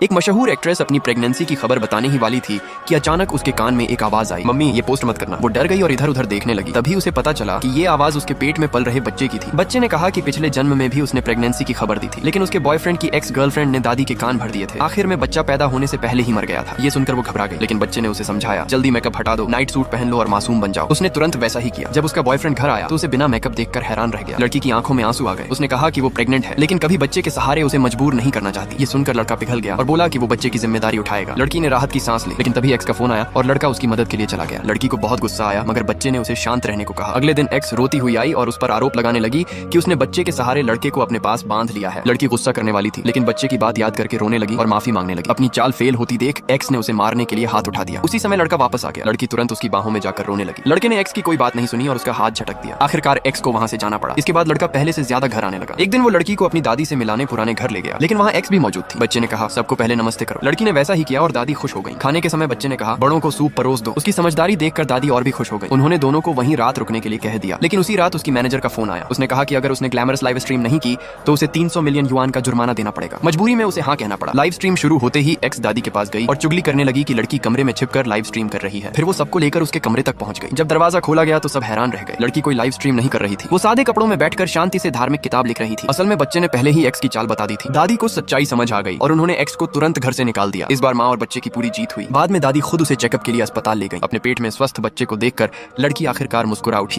एक मशहूर एक्ट्रेस अपनी प्रेगनेंसी की खबर बताने ही वाली थी कि अचानक उसके कान में एक आवाज आई, मम्मी ये पोस्ट मत करना। वो डर गई और इधर उधर देखने लगी। तभी उसे पता चला कि ये आवाज उसके पेट में पल रहे बच्चे की थी। बच्चे ने कहा कि पिछले जन्म में भी उसने प्रेगनेंसी की खबर दी थी, लेकिन उसके बॉयफ्रेंड की एक्स गर्लफ्रेंड ने दादी के कान भर दिए थे। आखिर में बच्चा पैदा होने से पहले ही मर गया था। ये सुनकर वो घबरा गई, लेकिन बच्चे ने उसे समझाया, जल्दी मेकअप हटा दो, नाइट सूट पहन लो और मासूम बन जाओ। उसने तुरंत वैसा ही किया। जब उसका बॉयफ्रेंड घर आया तो उसे बिना मेकअप देखकर हैरान रह गया। लड़की की आंखों में आंसू आ गए। उसने कहा कि वो प्रेग्नेंट है, लेकिन कभी बच्चे के सहारे उसे मजबूर नहीं करना चाहती। ये सुनकर लड़का पिघल गया और बोला कि वो बच्चे की जिम्मेदारी उठाएगा। लड़की ने राहत की सांस ली, लेकिन तभी एक्स का फोन आया और लड़का उसकी मदद के लिए चला गया। लड़की को बहुत गुस्सा आया, मगर बच्चे ने उसे शांत रहने को कहा। अगले दिन एक्स रोती हुई आई और उस पर आरोप लगाने लगी कि उसने बच्चे के सहारे लड़के को अपने पास बांध लिया है। लड़की गुस्सा करने वाली थी, लेकिन बच्चे की बात याद करके रोने लगी और माफी मांगने लगी। अपनी चाल फेल होती देख एक्स ने उसे मारने के लिए हाथ उठा दिया। उसी समय लड़का वापस आ गया। लड़की तुरंत उसकी बाहों में जाकर रोने लगी। लड़के ने एक्स की कोई बात नहीं सुनी और उसका हाथ झटक दिया। आखिरकार एक्स को वहां से जाना पड़ा। इसके बाद लड़का पहले से ज्यादा घर आने लगा। एक दिन वो लड़की को अपनी दादी से मिलाने पुराने घर ले गया, लेकिन वहाँ एक्स भी मौजूद थी। बच्चे ने कहा, सबको पहले नमस्ते करो। लड़की ने वैसा ही किया और दादी खुश हो गई। खाने के समय बच्चे ने कहा, बड़ों को सूप परोस दो। उसकी समझदारी देखकर दादी और भी खुश हो गई। उन्होंने दोनों को वहीं रात रुकने के लिए कह दिया, लेकिन उसी रात उसकी मैनेजर का फोन आया। उसने कहा कि अगर उसने ग्लैमरस लाइव स्ट्रीम नहीं की तो उसे 300 मिलियन युआन का जुर्माना देना पड़ेगा। मजबूरी में उसे हाँ कहना पड़ा। लाइव स्ट्रीम शुरू होते ही एक्स दादी के पास गई और चुगली करने लगी कि लड़की कमरे में छिपकर लाइव स्ट्रीम कर रही है। फिर वो सबको लेकर उसके कमरे तक पहुंच गई। जब दरवाजा खोला गया तो सब हैरान रह गए। लड़की कोई लाइव स्ट्रीम नहीं कर रही थी। वो सादे कपड़ों में बैठकर शांति से धार्मिक किताब लिख रही थी। असल में बच्चे ने पहले ही एक्स की चाल बता दी थी। दादी को सच्चाई समझ आ गई और उन्होंने एक्स को तुरंत घर से निकाल दिया। इस बार माँ और बच्चे की पूरी जीत हुई। बाद में दादी खुद उसे चेकअप के लिए अस्पताल ले गई। अपने पेट में स्वस्थ बच्चे को देखकर लड़की आखिरकार मुस्कुरा उठी।